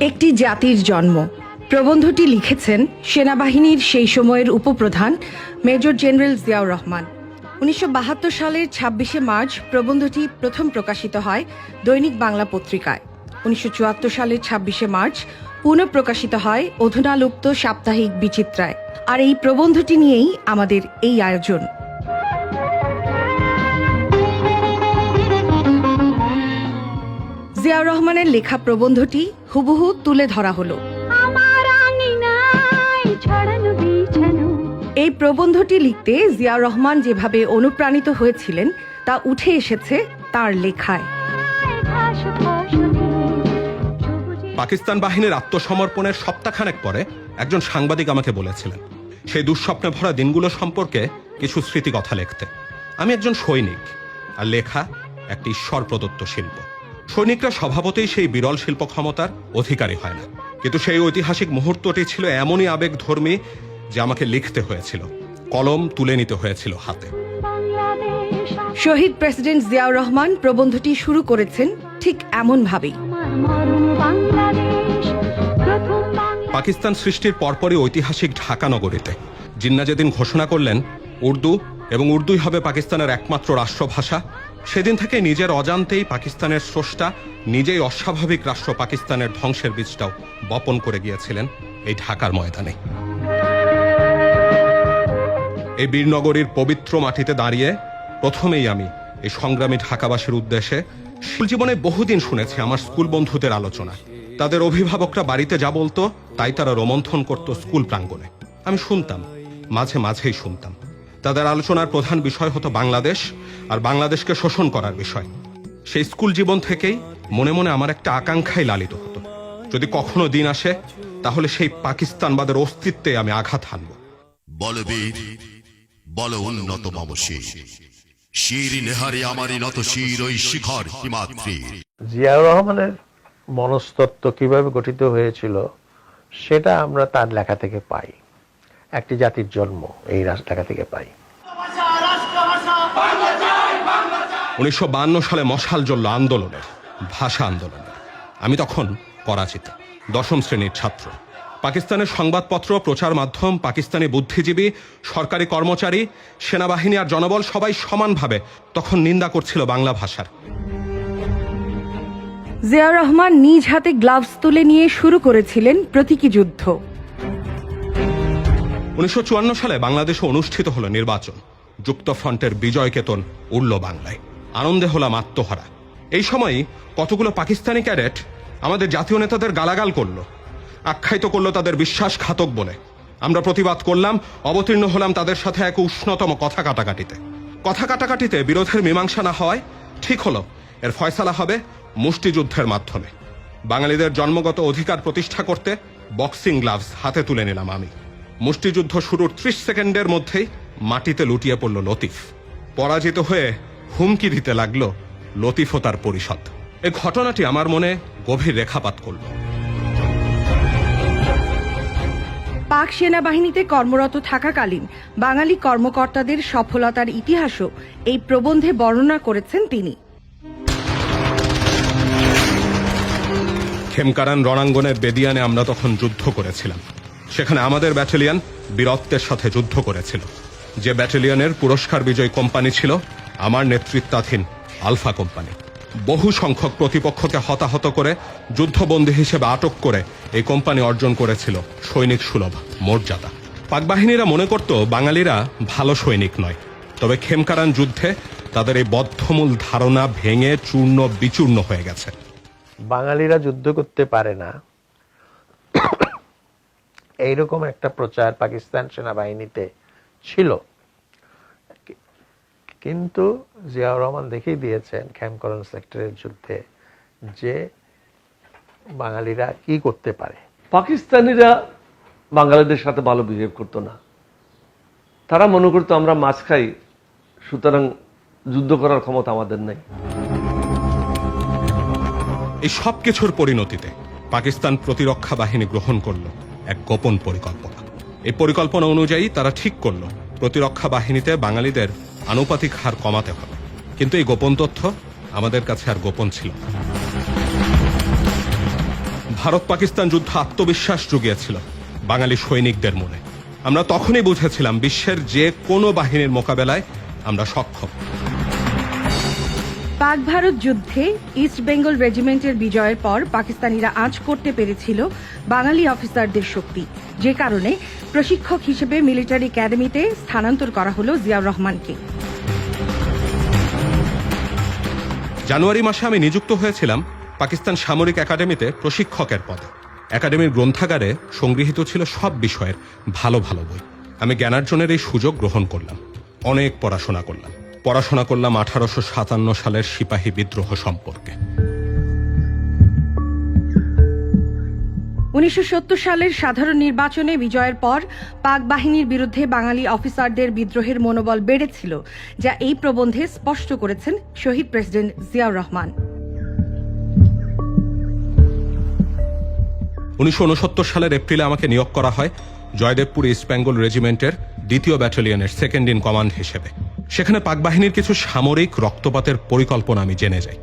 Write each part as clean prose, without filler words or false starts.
একটি জাতির জন্ম প্রবন্ধটি লিখেছেন সেনাবাহিনীর সেই সময়ের উপপ্রধান মেজর জেনারেল জিয়াউর রহমান। 1972 সালের 26শে মার্চ প্রবন্ধটি প্রথম প্রকাশিত হয় দৈনিক বাংলা পত্রিকায়। 1974 সালের 26শে মার্চ পুনঃপ্রকাশিত হয় অধুনালুপ্ত সাপ্তাহিক বিচিত্রায়। আর এই প্রবন্ধটি নিয়েই আমাদের এই আয়োজন। জিয়াউর রহমানের লেখা প্রবন্ধটি হুবহু তুলে ধরা হলো। এই প্রবন্ধটি লিখতে জিয়াউর রহমান যেভাবে অনুপ্রাণিত হয়েছিলেন তা উঠে এসেছে তার লেখায়। পাকিস্তান বাহিনীর আত্মসমর্পণের সপ্তাহখানেক পরে একজন সাংবাদিক আমাকে বলেছিলেন সেই দুঃস্বপ্নে ভরা দিনগুলো সম্পর্কে কিছু স্মৃতিকথা লিখতে। আমি একজন সৈনিক, আর লেখা একটি ঈশ্বর প্রদত্ত শিল্প। সৈনিকরা স্বভাবতেই সেই বিরল শিল্প ক্ষমতার অধিকারী হয় না, কিন্তু সেই ঐতিহাসিক মুহূর্তটি ছিল এমনই আবেগধর্মী যে আমাকে লিখতে হয়েছিল, কলম তুলে নিতে হয়েছিল হাতে। শহীদ প্রেসিডেন্ট জিয়াউর রহমান প্রবন্ধটি শুরু করেছেন ঠিক এমনভাবেই। পাকিস্তান সৃষ্টির পরপরই ঐতিহাসিক ঢাকা নগরীতে জিন্না যেদিন ঘোষণা করলেন উর্দু এবং উর্দুই হবে পাকিস্তানের একমাত্র রাষ্ট্রভাষা, সেদিন থেকে নিজের অজান্তেই পাকিস্তানের স্রষ্টা নিজেই অস্বাভাবিক রাষ্ট্র পাকিস্তানের ধ্বংসের বীজটাও বপন করে গিয়েছিলেন এই ঢাকার ময়দানে। এই বীরনগরীর পবিত্র মাটিতে দাঁড়িয়ে প্রথমেই আমি এই সংগ্রামী ঢাকাবাসীর উদ্দেশ্যে স্কুল জীবনে বহুদিন শুনেছি আমার স্কুল বন্ধুদের আলোচনা। তাদের অভিভাবকরা বাড়িতে যা বলতো তাই তারা রোমন্থন করত স্কুল প্রাঙ্গণে। আমি শুনতাম, মাঝে মাঝেই শুনতাম। তাদের আলোচনার প্রধান বিষয় হতো বাংলাদেশ আর বাংলাদেশকে শোষণ করার বিষয়। সেই স্কুল জীবন থেকেই মনে মনে আমার একটা আকাঙ্ক্ষাই লালিত হতো, যদি কখনো দিন আসে তাহলে সেই পাকিস্তানবাদের অস্তিত্বে আমি আঘাত হানব। বলবীর বল উন্নত মম শির, শির নেহারি আমারই নত শির ওই শিখর হিমাদ্রি। জিয়াউর রহমানের মনস্তত্ত্ব কিভাবে গঠিত হয়েছিল সেটা আমরা তার লেখা থেকে পাই। একটি জাতির জন্ম এই লেখা থেকে পাই। 1952 সালে মশাল জ্বলল আন্দোলনের, ভাষা আন্দোলনের। আমি তখন করাচিতে 10ম শ্রেণীর ছাত্র। পাকিস্তানের সংবাদপত্র, প্রচার মাধ্যম, পাকিস্তানি বুদ্ধিজীবী, সরকারি কর্মচারী, সেনাবাহিনী আর জনবল সবাই সমানভাবে তখন নিন্দা করছিল বাংলা ভাষার। জিয়াউর রহমান নিজ হাতে গ্লাভস তুলে নিয়ে শুরু করেছিলেন প্রতীকী যুদ্ধ। 1954 সালে বাংলাদেশে অনুষ্ঠিত হলো নির্বাচন। যুক্তফ্রন্টের বিজয় কেতন উড়ল বাংলায়। আনন্দে হলাম আত্মহারা। এই সময়ই কতগুলো পাকিস্তানি ক্যাডেট আমাদের জাতীয় নেতাদের গালাগাল করলো, আখ্যায়িত করলো তাদের বিশ্বাসঘাতক বলে। আমরা প্রতিবাদ করলাম, অবতীর্ণ হলাম তাদের সাথে এক উষ্ণতম কথা কাটাকাটিতে বিরোধের মীমাংসা না হওয়ায় ঠিক হলো এর ফয়সালা হবে মুষ্টিযুদ্ধের মাধ্যমে। বাঙালিদের জন্মগত অধিকার প্রতিষ্ঠা করতে বক্সিং গ্লাভস হাতে তুলে নিলাম আমি। মুষ্টিযুদ্ধ শুরুর 30 সেকেন্ডের মধ্যেই মাটিতে লুটিয়ে পড়ল লতিফ। পরাজিত হয়ে হুমকি দিতে লাগলো লতিফ ও তার পরিষদ। এই ঘটনাটি আমার মনে গভীর রেখাপাত করল। পাক সেনাবাহিনীতে কর্মরত থাকাকালীন বাঙালি কর্মকর্তাদের সফলতার ইতিহাসও এই প্রবন্ধে বর্ণনা করেছেন তিনি। খেমকারান রণাঙ্গনের বেদিয়ানে আমরা তখন যুদ্ধ করেছিলাম। সেখানে আমাদের ব্যাটালিয়ন বীরত্বের সাথে যুদ্ধ করেছিল। যে ব্যাটালিয়নের পুরস্কার বিজয়ী কোম্পানি ছিল আমার নেতৃত্বাধীন আলফা কোম্পানি। বহু সংখ্যক প্রতিপক্ষকে হতাহত করে যুদ্ধবন্দী হিসেবে আটক করে এই কোম্পানি অর্জন করেছিল সৈনিক সুলভ মর্যাদা। পাক বাহিনীরা মনে করত বাঙালিরা ভালো সৈনিক নয়, তবে খেমকারান যুদ্ধে তাদের এই বদ্ধমূল ধারণা ভেঙে চূর্ণ বিচূর্ণ হয়ে গেছে। বাঙালিরা যুদ্ধ করতে পারে না এইরকম একটা প্রচার পাকিস্তান সেনাবাহিনীতে ছিল, কিন্তু জিয়াউর রহমান দেখিয়ে দিয়েছেন খেমকরণ সেক্টরের যুদ্ধে যে বাঙালিরা কি করতে পারে। পাকিস্তানিরা বাঙালিদের সাথে ভালো বিহেভ করতো না। তারা মনে করতো আমরা মাছ খাই, সুতরাং যুদ্ধ করার ক্ষমতা আমাদের নাই। এই সব কিছুর পরিণতিতে পাকিস্তান প্রতিরক্ষা বাহিনী গ্রহণ করল এক গোপন পরিকল্পনা। এই পরিকল্পনা অনুযায়ী তারা ঠিক করল প্রতিরক্ষা বাহিনীতে বাঙালিদের আনুপাতিক হার কমাতে হবে। কিন্তু এই গোপন তথ্য আমাদের কাছে আর গোপন ছিল না। ভারত পাকিস্তান যুদ্ধ আত্মবিশ্বাস জুগিয়েছিল বাঙালি সৈনিকদের মনে। আমরা তখনই বুঝেছিলাম বিশ্বের যে কোনো বাহিনীর মোকাবেলায় আমরা সক্ষম। পাক ভারত যুদ্ধে ইস্ট বেঙ্গল রেজিমেন্টের বিজয়ের পর পাকিস্তানিরা আঁচ করতে পেরেছিল বাঙালি অফিসারদের শক্তি, যে কারণে প্রশিক্ষক হিসেবে মিলিটারি একাডেমিতে স্থানান্তর করা হলো জিয়াউর রহমানকে। জানুয়ারি মাসে আমি নিযুক্ত হয়েছিলাম পাকিস্তান সামরিক একাডেমিতে প্রশিক্ষকের পদে। একাডেমির গ্রন্থাগারে সংগৃহীত ছিল সব বিষয়ের ভালো ভালো বই। আমি জ্ঞানার্জনের এই সুযোগ গ্রহণ করলাম। অনেক পড়াশোনা করলাম 1857 সালের সিপাহী বিদ্রোহ সম্পর্কে। 1970 সালের সাধারণ নির্বাচনে বিজয়ের পর পাক বাহিনীর বিরুদ্ধে বাঙালি অফিসারদের বিদ্রোহের মনোবল বেড়েছিল, যা এই প্রবন্ধে স্পষ্ট করেছেন শহীদ প্রেসিডেন্ট জিয়াউর রহমান। 1969 সালের এপ্রিলে আমাকে নিয়োগ করা হয় জয়দেবপুর ইস্ট বেঙ্গল রেজিমেন্টের 2য় ব্যাটালিয়নের সেকেন্ড ইন কমান্ড হিসেবে। সেখানে পাক বাহিনীর কিছু সামরিক রক্তপাতের পরিকল্পনা আমি জেনে যাই,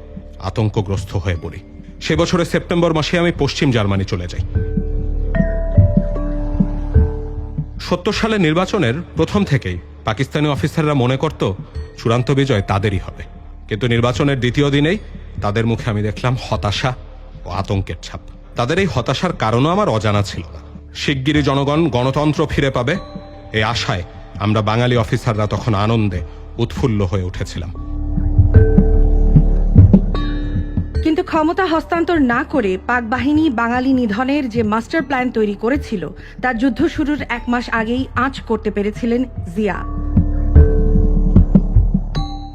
আতঙ্কগ্রস্ত হয়ে পড়ি। সে বছরের সেপ্টেম্বর মাসে আমি পশ্চিম জার্মানি চলে যাই। 70 সালের নির্বাচনের প্রথম থেকেই পাকিস্তানি অফিসাররা মনে করত চূড়ান্ত বিজয় তাদেরই হবে, কিন্তু নির্বাচনের দ্বিতীয় দিনেই তাদের মুখে আমি দেখলাম হতাশা ও আতঙ্কের ছাপ। তাদের এই হতাশার কারণও আমার অজানা ছিল না। শিগগিরই জনগণ গণতন্ত্র ফিরে পাবে এই আশায় আমরা বাঙালি অফিসাররা তখন আনন্দে উৎফুল্ল হয়ে উঠেছিলাম। কিন্তু ক্ষমতা হস্তান্তর না করে পাক বাহিনী বাঙালি নিধনের যে মাস্টার প্ল্যান তৈরি করেছিল, তার যুদ্ধ শুরুর 1 মাস আগেই আঁচ করতে পেরেছিলেন জিয়া।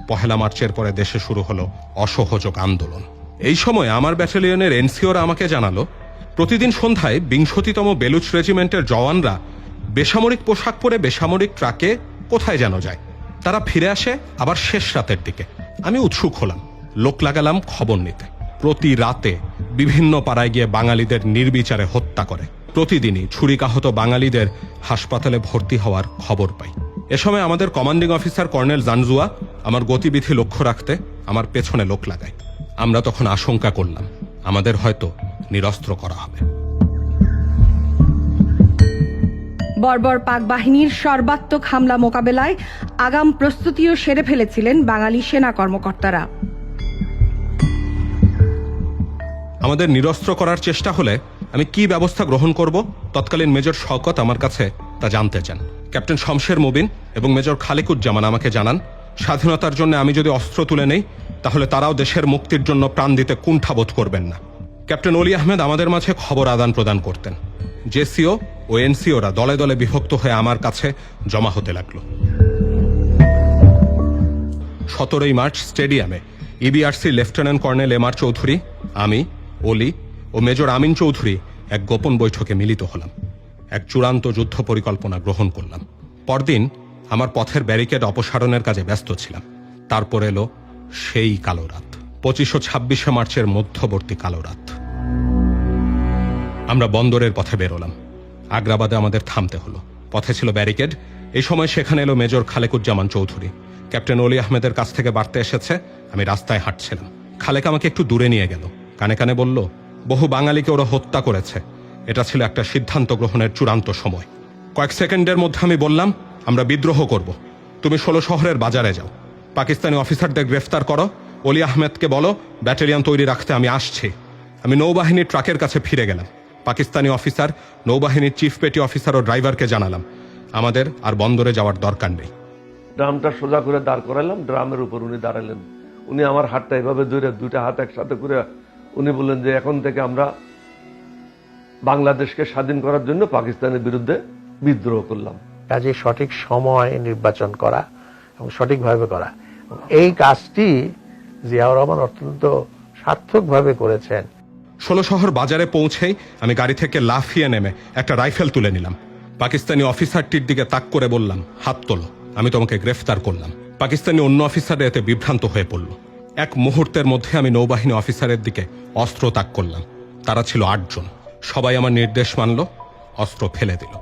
1 মার্চের পরে দেশে শুরু হলো অসহযোগ আন্দোলন। এই সময় আমার ব্যাটালিয়নের এনসিওরা আমাকে জানালো প্রতিদিন সন্ধ্যায় 20তম বেলুচ রেজিমেন্টের জওয়ানরা বেসামরিক পোশাক পরে বেসামরিক ট্রাকে কোথায় যেন যায়। তারা ফিরে আসে আবার শেষ রাতের দিকে। আমি উৎসুক হলাম, লোক লাগালাম খবর নিতে। প্রতি রাতে বিভিন্ন পাড়ায় গিয়ে বাঙালিদের নির্বিচারে হত্যা করে। প্রতিদিনই ছুরিকাহত বাঙালিদের হাসপাতালে ভর্তি হওয়ার খবর পাই। এ সময় আমাদের কমান্ডিং অফিসার কর্নেল জানজুয়া আমার গতিবিধি লক্ষ্য রাখতে আমার পেছনে লোক লাগায়। আমরা তখন আশঙ্কা করলাম আমাদের হয়তো নিরস্ত্র করা হবে। বর্বর পাক বাহিনীর সর্বাত্মক হামলা মোকাবেলায় আগাম প্রস্তুতিও সেরে ফেলেছিলেন বাঙালি সেনা কর্মকর্তারা। আমাদের নিরস্ত্র করার চেষ্টা হলে আমি কি ব্যবস্থা গ্রহণ করব, তৎকালীন মেজর শওকত আমার কাছে তা জানতে চান। ক্যাপ্টেন শমশের মুবিন এবং মেজর খালিকুজ্জামান আমাকে জানান স্বাধীনতার জন্য আমি যদি অস্ত্র তুলে নেই তাহলে তারাও দেশের মুক্তির জন্য প্রাণ দিতে কুণ্ঠাবোধ করবেন না। ক্যাপ্টেন অলি আহমেদ আমাদের মাঝে খবর আদান প্রদান করতেন। জেসিও ও এনসিওরা দলে দলে বিভক্ত হয়ে আমার কাছে জমা হতে লাগলো। 17 মার্চ স্টেডিয়ামে ইবিআরসি লেফটেন্যান্ট কর্নেল এমআর চৌধুরী, আমি, অলি ও মেজর আমিন চৌধুরী এক গোপন বৈঠকে মিলিত হলাম। এক চূড়ান্ত যুদ্ধ পরিকল্পনা গ্রহণ করলাম। পরদিন আমার পথের ব্যারিকেড অপসারণের কাজে ব্যস্ত ছিলাম। তারপর এলো সেই কালো রাত, 25 ও 26 মার্চের মধ্যবর্তী কালো রাত। আমরা বন্দরের পথে বেরোলাম। আগ্রাবাদে আমাদের থামতে হলো। পথে ছিল ব্যারিকেড। এই সময় সেখানে এলো মেজর খালেকুজ্জামান চৌধুরী। ক্যাপ্টেন অলি আহমেদের কাছ থেকে বার্তা এসেছে আমি রাস্তায় হাঁটছিলাম। খালেক আমাকে একটু দূরে নিয়ে গেল, কানে কানে বলল বহু বাঙালিকে ওরা হত্যা করেছে। এটা ছিল একটা সিদ্ধান্ত গ্রহণের চূড়ান্ত সময়। কয়েক সেকেন্ডের মধ্যে আমি বললাম আমরা বিদ্রোহ করব। তুমি 16 শহরের বাজারে যাও, পাকিস্তানি অফিসারদের গ্রেফতার করো, অলি আহমেদকে বলো ব্যাটালিয়ন তৈরি রাখতে আমি আসছি। আমি নৌবাহিনীর ট্রাকের কাছে ফিরে গেলাম। পাকিস্তানি অফিসার, নৌবাহিনীর চিফ পেটি অফিসার ও ড্রাইভারকে জানালাম আমাদের আর বন্দরে যাওয়ার দরকার নেই। ড্রামটা সোজা করে দাঁড় করালাম, ড্রামের উপর উনি দাঁড়ালেন। উনি আমার হাতটা এভাবে ধরে 2টা হাত একসাথে করে উনি বললেন যে এখন থেকে আমরা বাংলাদেশকে স্বাধীন করার জন্য পাকিস্তানের বিরুদ্ধে বিদ্রোহ করলাম। কাজে সঠিক সময় নির্বাচন করা এবং সঠিকভাবে করা, এই কাজটি জিয়াউর রহমান অত্যন্ত সার্থকভাবে করেছেন। 16 শহর বাজারে পৌঁছেই আমি গাড়ি থেকে লাফিয়ে নেমে একটা রাইফেল তুলে নিলাম। পাকিস্তানি অফিসারটির দিকে তাক করে বললাম হাত তোলো, আমি তোমাকে গ্রেফতার করলাম। পাকিস্তানি অন্য অফিসাররা এতে বিভ্রান্ত হয়ে পড়ল। এক মুহূর্তের মধ্যে আমি নৌবাহিনী অফিসারের দিকে অস্ত্র তাক করলাম। তারা ছিল 8 জন। সবাই আমার নির্দেশ মানল, অস্ত্র ফেলে দিল।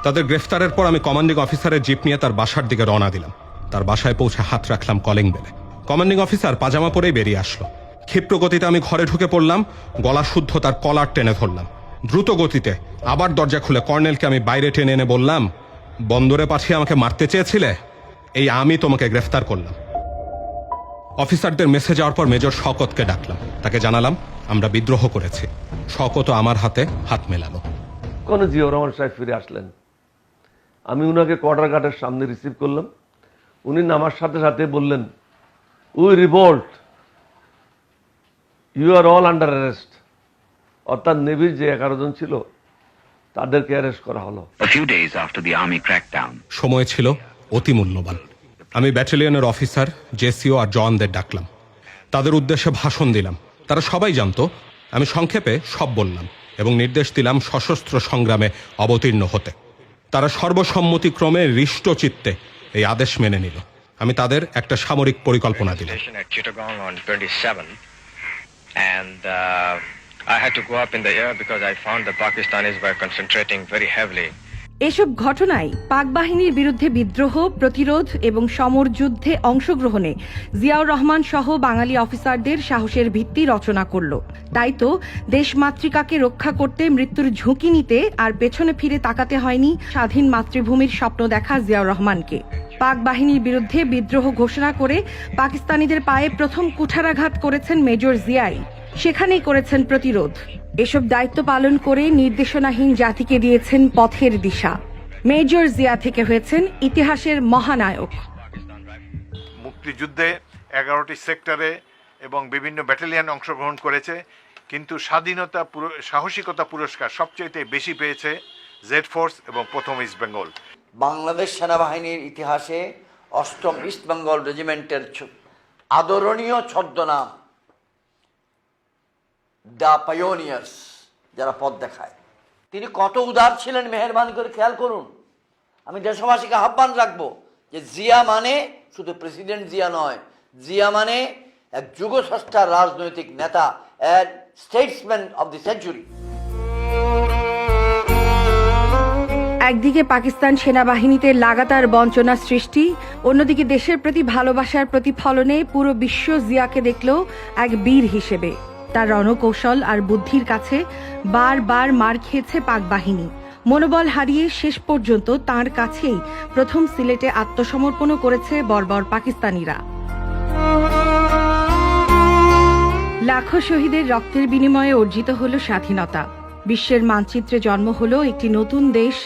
তাদের গ্রেফতারের পর আমি কমান্ডিং অফিসারের জিপ নিয়ে তার বাসার দিকে রওনা দিলাম। তার বাসায় পৌঁছে হাত রাখলাম কলিং বেলে। কমান্ডিং অফিসার পাজামা পরেই বেরিয়ে আসলো। ক্ষিপ্র গতিতে আমি ঘরে ঢুকে পড়লাম, গলা শুদ্ধ তার কলার টেনে ধরলাম। দ্রুত গতিতে আবার দরজা খুলে কর্নেলকে আমি বাইরে টেনে এনে বললাম, বন্দরে পাঠিয়ে আমাকে মারতে চেয়েছিলে, এই আমি তোমাকে গ্রেফতার করলাম। অফিসারদের মেসেজ যাওয়ার পর মেজর শওকতকে ডাকলাম, তাকে জানালাম আমরা বিদ্রোহ করেছি। শওকতও আমার হাতে হাত মেলালো। কোন জিয়াউর রহমান সাহেব ফিরে আসলেন, আমি উনাকে কোয়ার্টার গার্ডের সামনে রিসিভ করলাম। উনি নামার সাথে সাথে বললেন, we revolt, you are all under arrest. অর্থাৎ নেভির যে 11 জন ছিল তাদেরকে অ্যারেস্ট করা হলো। A few days after the army crackdown, সময় ছিল অতি মূল্যবান। আমি ব্যাটালিয়নের অফিসার, জেসিও আর জওয়ানদের ডাকলাম, তাদের উদ্দেশ্যে ভাষণ দিলাম। তারা সবাই জানতো, আমি সংক্ষেপে সব বললাম এবং নির্দেশ দিলাম সশস্ত্র সংগ্রামে অবতীর্ণ হতে। তারা সর্বসম্মতিক্রমে হৃষ্ট চিত্তে এই আদেশ মেনে নিল। আমি তাদের একটা সামরিক পরিকল্পনা দিলাম। Station at Chittagong on 27, and I had to go up in the air because I found the Pakistanis were concentrating very heavily. এসব ঘটনায় পাক বাহিনীর বিরুদ্ধে বিদ্রোহ, প্রতিরোধ এবং সমর যুদ্ধে অংশগ্রহণে জিয়াউর রহমান সহ বাঙালি অফিসারদের সাহসের ভিত্তি রচনা করল। তাই তো দেশমাতৃকাকে রক্ষা করতে মৃত্যুর ঝুঁকি নিতে আর পেছনে ফিরে তাকাতে হয়নি স্বাধীন মাতৃভূমির স্বপ্ন দেখা জিয়াউর রহমানকে। পাক বাহিনীর বিরুদ্ধে বিদ্রোহ ঘোষণা করে পাকিস্তানিদের পায়ে প্রথম কুঠারাঘাত করেছেন মেজর জিয়াই, সেখানেই করেছেন প্রতিরোধ। এসব দায়িত্ব পালন করে নির্দেশনাহীন জাতিকে দিয়েছেন পথের দিশা। মেজর জিয়া থেকে হয়েছেন ইতিহাসের মহানায়ক। মুক্তিযুদ্ধে 11টি সেক্টরে এবং বিভিন্ন ব্যাটালিয়ন অংশগ্রহণ করেছে, কিন্তু স্বাধীনতা সাহসিকতা পুরস্কার সবচেয়ে বেশি পেয়েছে জেড ফোর্স এবং প্রথম ইস্ট বেঙ্গল। বাংলাদেশ সেনাবাহিনীর ইতিহাসে 8ম ইস্ট বেঙ্গল রেজিমেন্টের আদরণীয় ছদ্মনাম দ্য পায়োনিয়ার্স, যারা পথ দেখায়। তিনি কত উদার ছিলেন, মেহেরবানি করে খেয়াল করুন। আমি দেশবাসীকে আহ্বান রাখবো যে জিয়া মানে শুধু প্রেসিডেন্ট জিয়া নয়, জিয়া মানে এক যুগস্রষ্টার রাজনৈতিক নেতা, এক স্টেটসম্যান অব দি সেঞ্চুরি। একদিকে পাকিস্তান সেনাবাহিনীতে লাগাতার বঞ্চনা সৃষ্টি, অন্যদিকে দেশের প্রতি ভালোবাসার প্রতিফলনে পুরো বিশ্ব জিয়াকে দেখল এক বীর হিসেবে। তার রণকৌশল আর বুদ্ধির কাছে বারবার মার খেয়েছে পাক বাহিনী। মনোবল হারিয়ে শেষ পর্যন্ত তাঁর কাছেই প্রথম সিলেটে আত্মসমর্পণও করেছে বর্বর পাকিস্তানিরা। লাখো শহীদের রক্তের বিনিময়ে অর্জিত হল স্বাধীনতা। বিশ্বের মানচিত্রে জন্ম হল একটি নতুন দেশ,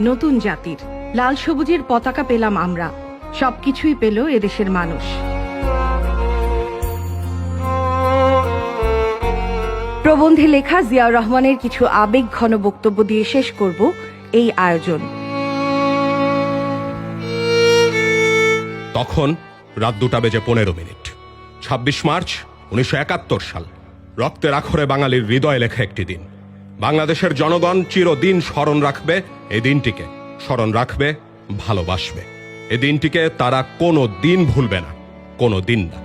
নতুন জাতির। লাল সবুজের পতাকা পেলাম আমরা, সবকিছুই পেল এদেশের মানুষ। প্রবন্ধে লেখা জিয়াউর রহমানের কিছু আবেগ ঘন বক্তব্য দিয়ে শেষ করব এই আয়োজন। তখন রাত 2:15। 26 মার্চ 1971 সাল। রক্তের আখরে বাঙালির হৃদয় লেখা একটি দিন। বাংলাদেশের জনগণ চিরদিন স্মরণ রাখবে এই দিনটিকে, স্মরণ রাখবে, ভালোবাসবে এই দিনটিকে। তারা কোনো দিন ভুলবে না, কোনো দিন না।